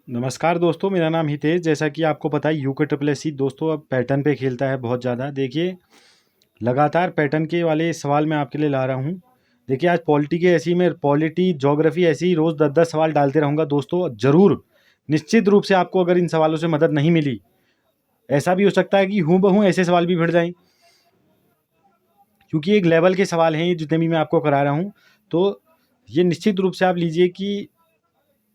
नमस्कार दोस्तों, मेरा नाम हितेश। जैसा कि आपको पता है UKSSC दोस्तों अब पैटर्न पे खेलता है बहुत ज़्यादा। देखिए, लगातार पैटर्न के वाले सवाल मैं आपके लिए ला रहा हूँ। देखिए, आज पॉलिटी के ऐसे ही मैं पॉलिटी, ज्योग्राफी ऐसे ही रोज़ 10-10 सवाल डालते रहूँगा दोस्तों। ज़रूर, निश्चित रूप से आपको अगर इन सवालों से मदद नहीं मिली, ऐसा भी हो सकता है कि हूबहू ऐसे सवाल भी भिड़ जाएँ, क्योंकि एक लेवल के सवाल हैं ये जितने भी मैं आपको करा रहा हूँ। तो ये निश्चित रूप से आप लीजिए कि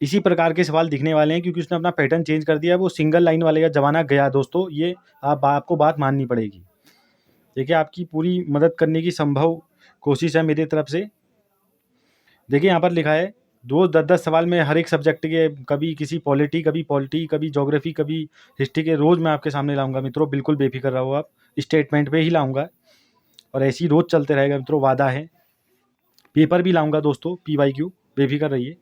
इसी प्रकार के सवाल दिखने वाले हैं, क्योंकि उसने अपना पैटर्न चेंज कर दिया है। वो सिंगल लाइन वाले का ज़माना गया दोस्तों, ये आपको बात माननी पड़ेगी। देखिए, आपकी पूरी मदद करने की संभव कोशिश है मेरी तरफ से। देखिए, यहाँ पर लिखा है रोज़ 10-10 सवाल में हर एक सब्जेक्ट के, कभी किसी पॉलिटी, कभी ज्योग्राफी, कभी हिस्ट्री के, रोज़ मैं आपके सामने लाऊंगा मित्रों। बिल्कुल बेफिक्र रहो आप, स्टेटमेंट पे ही लाऊंगा और ऐसे ही रोज़ चलते रहेगा मित्रों, वादा है। पेपर भी लाऊंगा दोस्तों, PYQ, बेफिक्र रहिए।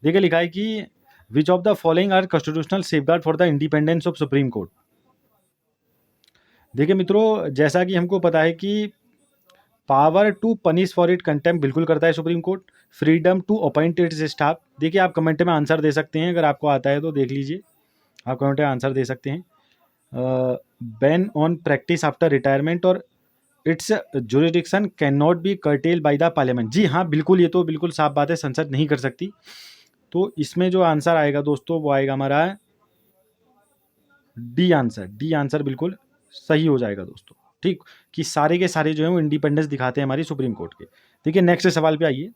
देखिए, लिखा है कि which of the following are constitutional safeguard for the independence of supreme court. देखिए मित्रों, जैसा कि हमको पता है कि power to punish for it contempt बिल्कुल करता है supreme court. Freedom to appoint its staff. देखिए, आप कमेंट में आंसर दे सकते हैं, अगर आपको आता है तो देख लीजिए, आप कमेंट में आंसर दे सकते हैं। Ban on practice after retirement और its jurisdiction can not be curtailed by the parliament. जी हाँ, बिल्कुल, ये तो बिल्कुल साफ बात है, संसद नहीं कर सकती। तो इसमें जो आंसर आएगा दोस्तों, वो आएगा हमारा डी आंसर बिल्कुल सही हो जाएगा दोस्तों। ठीक, कि सारे के सारे जो है वो इंडिपेंडेंस दिखाते हैं हमारी सुप्रीम कोर्ट के। देखिए, नेक्स्ट सवाल पे आइए,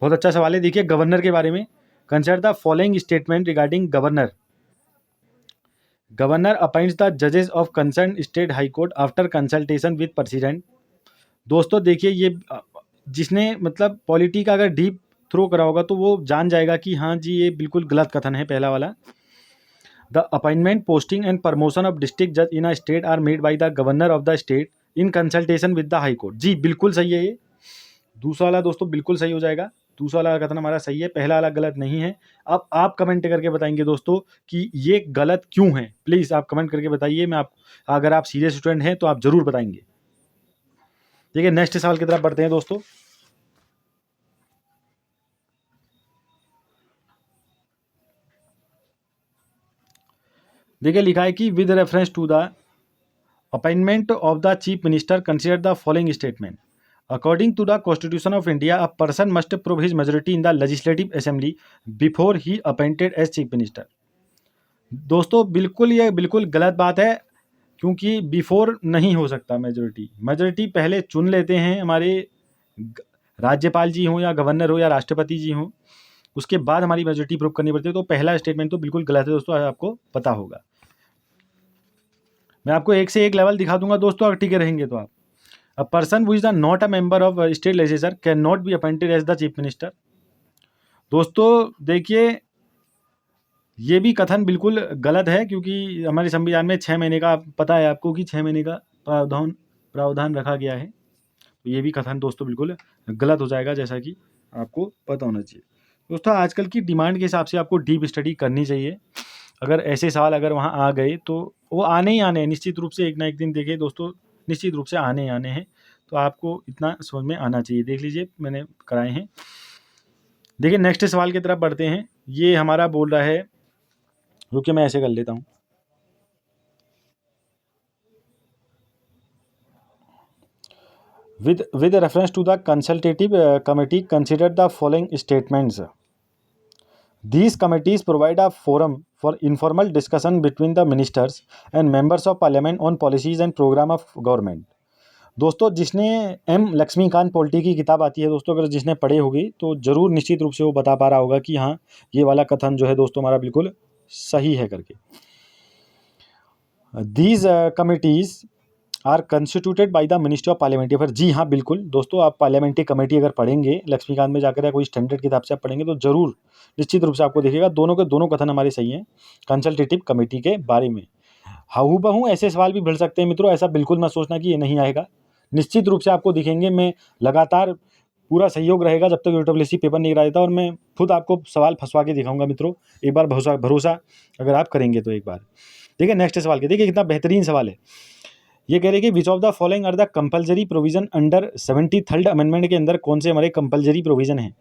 बहुत अच्छा सवाल है। देखिए, गवर्नर के बारे में, consider the following statement regarding governor. Governor appoints the जजेस of concern state high court after consultation with president. दोस्तों देखिए, ये जिसने मतलब पॉलिटी का अगर डीप थ्रो करा होगा तो वो जान जाएगा कि हाँ जी, ये बिल्कुल गलत कथन है पहला वाला। The appointment, posting and promotion of district जज in a state are made by the governor of the state in consultation with the high court. जी बिल्कुल सही है ये। दूसरा वाला दोस्तों बिल्कुल सही हो जाएगा, दूसरा वाला कथन हमारा सही है, पहला वाला गलत नहीं है। अब आप कमेंट करके बताएंगे दोस्तों कि ये गलत क्यों है। प्लीज़ आप कमेंट करके बताइए। मैं आप, अगर आप सीरियस स्टूडेंट हैं तो आप जरूर बताएंगे। देखिए, नेक्स्ट सवाल की तरफ बढ़ते हैं दोस्तों। देखिए, लिखा है कि with reference to the appointment of the chief minister consider the following statement. According to the Constitution of India, a person must prove his majority in the Legislative Assembly before he appointed as Chief Minister। दोस्तों बिल्कुल, ये बिल्कुल गलत बात है, क्योंकि before नहीं हो सकता मेजोरिटी पहले चुन लेते हैं हमारे राज्यपाल जी हों या गवर्नर हो या राष्ट्रपति जी हों, उसके बाद हमारी मेजोरिटी प्रूव करनी पड़ती है। तो पहला स्टेटमेंट तो बिल्कुल गलत है दोस्तों, आपको पता होगा। मैं आपको एक से एक लेवल दिखा दूंगा दोस्तों, अगर टिके रहेंगे तो आप। A person who is not a member of state legislature cannot be appointed as the chief minister। दोस्तों देखिए, ये भी कथन बिल्कुल गलत है, क्योंकि हमारे संविधान में 6 महीने का, पता है आपको कि 6 महीने का प्रावधान रखा गया है। तो ये भी कथन दोस्तों बिल्कुल गलत हो जाएगा, जैसा कि आपको पता होना चाहिए। दोस्तों, आजकल की डिमांड के हिसाब से आपको डीप स्टडी करनी चाहिए। अगर ऐसे सवाल अगर वहाँ आ गए तो वो आने ही आने हैं, निश्चित रूप से एक ना एक दिन। देखिए दोस्तों, निश्चित रूप से आने ही आने हैं, तो आपको इतना समझ में आना चाहिए। देख लीजिए, मैंने कराए हैं। देखिए, नेक्स्ट सवाल की तरफ बढ़ते हैं। ये हमारा बोल रहा है, रुकिए मैं ऐसे कर लेता हूँ। with reference to the consultative committee, consider the following statements। These committees provide a forum for informal discussion between the ministers and members of parliament on policies and program of government। दोस्तों, जिसने M Laxmikant polity की किताब आती है दोस्तों, अगर जिसने पढ़ी होगी तो ज़रूर निश्चित रूप से वो बता पा रहा होगा कि हाँ, ये वाला कथन जो है दोस्तों हमारा बिल्कुल सही है करके। These committees are constituted by the ministry of parliamentary affair. जी हाँ, बिल्कुल दोस्तों, आप पार्लियामेंट्री कमेटी अगर पढ़ेंगे लक्ष्मीकांत में जाकर या कोई स्टैंडर्ड किताब से आप पढ़ेंगे तो जरूर निश्चित रूप से आपको देखिएगा दोनों के दोनों कथन हमारे सही हैं कंसल्टेटिव कमेटी के बारे में। हूबहू ऐसे सवाल भी भिड़ सकते हैं मित्रों, ऐसा बिल्कुल मत सोचना कि ये नहीं आएगा। निश्चित रूप से आपको दिखेंगे। मैं लगातार पूरा सहयोग रहेगा जब तक UKSSC पेपर नहीं कराता, और मैं खुद आपको सवाल फंसवा के दिखाऊंगा मित्रों। एक बार भरोसा अगर आप करेंगे तो एक बार। देखिए, नेक्स्ट सवाल के, देखिए कितना बेहतरीन सवाल है। ये कह रहे कि which of the following are the compulsory provision under 73rd amendment के अंदर कौन से हमारे कंपलसरी प्रोविजन हैं।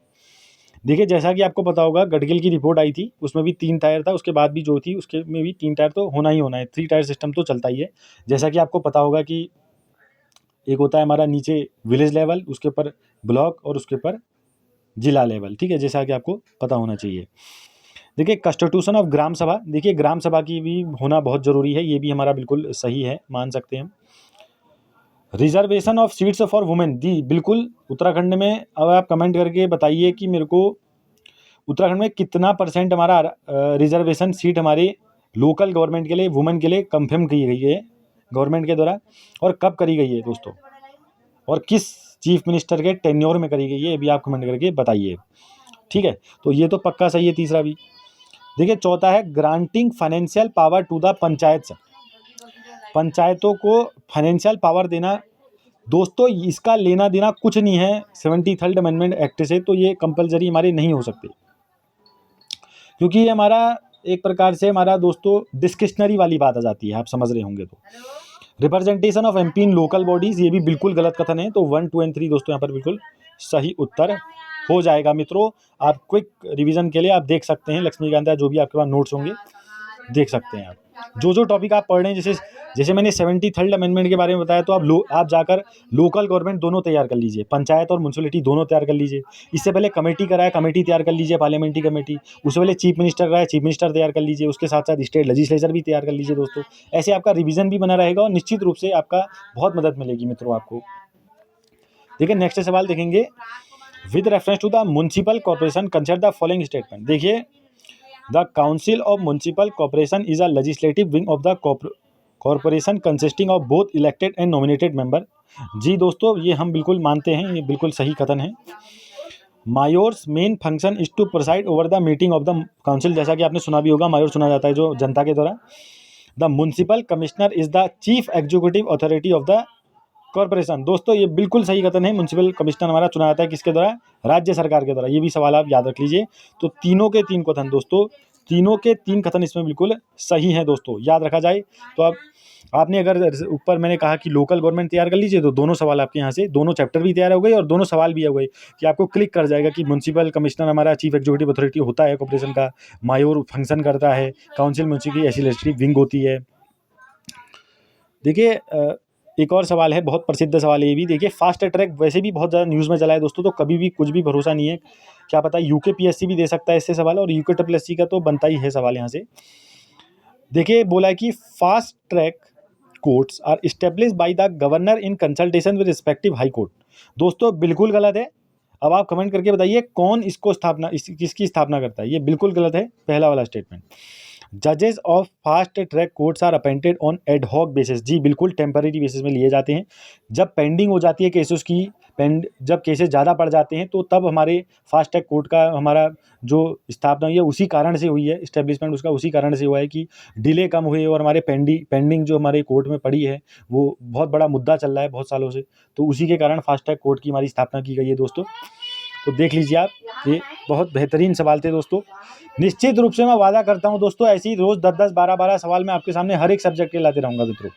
देखिए जैसा कि आपको पता होगा गडगिल की रिपोर्ट आई थी, उसमें भी 3 टायर था, उसके बाद भी जो थी उसके में भी 3 टायर तो होना ही होना है, 3 टायर सिस्टम तो चलता ही है। जैसा कि आपको पता होगा कि एक होता है हमारा नीचे विलेज लेवल, उसके ऊपर ब्लॉक और उसके ऊपर जिला लेवल, ठीक है, जैसा कि आपको पता होना चाहिए। देखिए कॉन्स्टिट्यूशन ऑफ ग्राम सभा, देखिए ग्राम सभा की भी होना बहुत ज़रूरी है, ये भी हमारा बिल्कुल सही है, मान सकते हैं हम। Reservation of seats for women, दी बिल्कुल उत्तराखंड में। अब आप कमेंट करके बताइए कि मेरे को उत्तराखंड में कितना % हमारा रिजर्वेशन सीट हमारे लोकल गवर्नमेंट के लिए वुमेन के लिए कंफर्म की गई है गवर्नमेंट के द्वारा, और कब करी गई है दोस्तों, और किस चीफ मिनिस्टर के टेन्योर में करी गई है, ये भी आप कमेंट करके बताइए, ठीक है। तो ये तो पक्का सही है, तीसरा भी। देखिए चौथा है granting financial power to the panchayat, पंचायतों को फाइनेंशियल पावर देना। दोस्तों इसका लेना देना कुछ नहीं है 73rd अमेंडमेंट एक्ट से, तो ये कंपलसरी हमारे नहीं हो सकते, क्योंकि ये हमारा एक प्रकार से हमारा दोस्तों डिस्क्रिशनरी वाली बात आ जाती है, आप समझ रहे होंगे। तो representation of MP in local bodies, ये भी बिल्कुल गलत कथन है, तो 1, 2 और 3 दोस्तों यहाँ पर बिल्कुल सही उत्तर हो जाएगा। मित्रों आप क्विक रिवीजन के लिए आप देख सकते हैं लक्ष्मीकांत, जो भी आपके पास नोट्स होंगे देख सकते हैं आप, जो टॉपिक आप पढ़ रहे हैं। जैसे मैंने 73rd अमेंडमेंट के बारे में बताया, तो आप जाकर लोकल गवर्नमेंट दोनों तैयार कर लीजिए, पंचायत और म्यूनसिपलिटी दोनों तैयार कर लीजिए। इससे पहले कमेटी कराया, कमेटी तैयार कर लीजिए, पार्लियामेंट्री कमेटी। उससे पहले चीफ मिनिस्टर कराया, चीफ मिनिस्टर तैयार कर लीजिए। उसके साथ साथ स्टेट लेजिस्लेचर भी तैयार कर लीजिए दोस्तों। ऐसे आपका रिविजन भी बना रहेगा और निश्चित रूप से आपका बहुत मदद मिलेगी मित्रों आपको। देखिए नेक्स्ट सवाल देखेंगे, with reference to the municipal corporation consider the following statement. देखिए the council of municipal corporation is a legislative wing of the corporation consisting of both elected and nominated member. जी दोस्तों ये हम बिल्कुल मानते हैं, ये बिल्कुल सही कथन है। Mayor's main function is to preside over the meeting of the council, जैसा कि आपने सुना भी होगा, मायोर सुना जाता है जो जनता के द्वारा। The municipal commissioner is the chief executive authority of the corporation. दोस्तों ये बिल्कुल सही कथन है, म्युनिसिपल कमिश्नर हमारा चुना जाता है किसके द्वारा, राज्य सरकार के द्वारा। ये भी सवाल आप याद रख लीजिए। तो तीनों के 3 कथन दोस्तों, तीनों के 3 कथन इसमें बिल्कुल सही हैं दोस्तों, याद रखा जाए। तो अब आपने अगर ऊपर मैंने कहा कि लोकल गवर्नमेंट तैयार कर लीजिए, तो दोनों सवाल आपके यहाँ से दोनों चैप्टर भी तैयार हो गए और दोनों सवाल भी हो गए, कि आपको क्लिक कर जाएगा कि म्युनिसिपल कमिश्नर हमारा चीफ एग्जीक्यूटिव अथॉरिटी होता है कॉर्पोरेशन का, मायोर फंक्शन करता है, काउंसिल म्युनिसिपल की लेजिस्लेटिव विंग होती है। देखिए एक और सवाल है, बहुत प्रसिद्ध सवाल है ये भी। देखिए फास्ट ट्रैक वैसे भी बहुत ज़्यादा न्यूज़ में चला है दोस्तों, तो कभी भी कुछ भी भरोसा नहीं है, क्या पता यूके पीएससी भी दे सकता है इससे सवाल, और यूके ट्रिपल का तो बनता ही है सवाल यहाँ से। देखिए बोला है कि fast track courts are establish by the governor in consultation with respective high court. दोस्तों बिल्कुल गलत है। अब आप कमेंट करके बताइए कौन इसको किसकी स्थापना करता है, ये बिल्कुल गलत है पहला वाला स्टेटमेंट। जजेस of fast track courts are appointed on ad hoc basis, जी बिल्कुल टेम्पररी बेसिस में लिए जाते हैं। जब पेंडिंग हो जाती है केसेस की, जब केसेस ज़्यादा बढ़ जाते हैं, तो तब हमारे फास्ट ट्रैक कोर्ट का हमारा जो स्थापना हुई है उसी कारण से हुई है, इस्टेब्लिशमेंट उसका उसी कारण से हुआ है कि डिले कम हुए और हमारे पेंडिंग जो हमारे कोर्ट में पड़ी है वो बहुत बड़ा मुद्दा चल रहा है बहुत सालों से, तो उसी के कारण फास्ट ट्रैक कोर्ट की हमारी स्थापना की गई है दोस्तों। तो देख लीजिए आप, ये बहुत बेहतरीन सवाल थे दोस्तों। निश्चित रूप से मैं वादा करता हूं दोस्तों, ऐसे ही रोज 10-10, 12-12 सवाल मैं आपके सामने हर एक सब्जेक्ट के लाते रहूंगा मित्रों।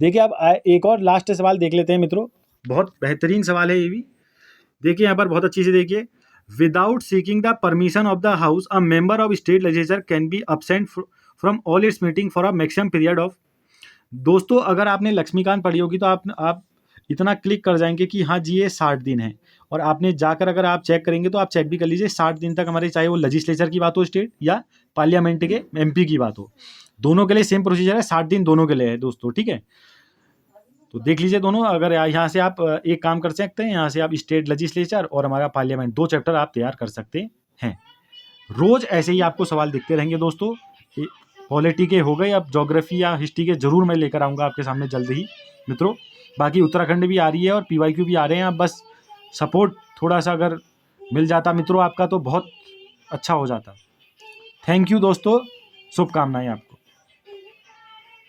देखिए अब एक और लास्ट सवाल देख लेते हैं मित्रों, बहुत बेहतरीन सवाल है ये भी। देखिए यहाँ पर बहुत अच्छी से देखिए, without seeking the permission of the house a member of state legislature can be absent from all it's meeting for a maximum period of. दोस्तों अगर आपने लक्ष्मीकांत पढ़ी होगी तो आप इतना क्लिक कर जाएंगे कि हाँ जी ये 60 दिन है, और आपने जाकर अगर आप चेक करेंगे तो आप चेक भी कर लीजिए 60 दिन तक हमारे, चाहे वो लेजिस्लेचर की बात हो स्टेट या पार्लियामेंट के एमपी की बात हो, दोनों के लिए सेम प्रोसीजर है, 60 दिन दोनों के लिए है दोस्तों, ठीक है। तो देख लीजिए दोनों, अगर यहाँ से आप एक काम कर सकते हैं, यहाँ से आप स्टेट लेजिस्लेचर और हमारा पार्लियामेंट 2 चैप्टर आप तैयार कर सकते हैं। रोज ऐसे ही आपको सवाल दिखते रहेंगे दोस्तों, पॉलिटी के हो गए, अब ज्योग्राफी या हिस्ट्री के जरूर मैं लेकर आऊँगा आपके सामने जल्द ही मित्रों। बाकी उत्तराखंड भी आ रही है और पीवाईक्यू भी आ रहे हैं, आप बस सपोर्ट थोड़ा सा अगर मिल जाता मित्रों आपका तो बहुत अच्छा हो जाता। थैंक यू दोस्तों, शुभकामनाएं आपको।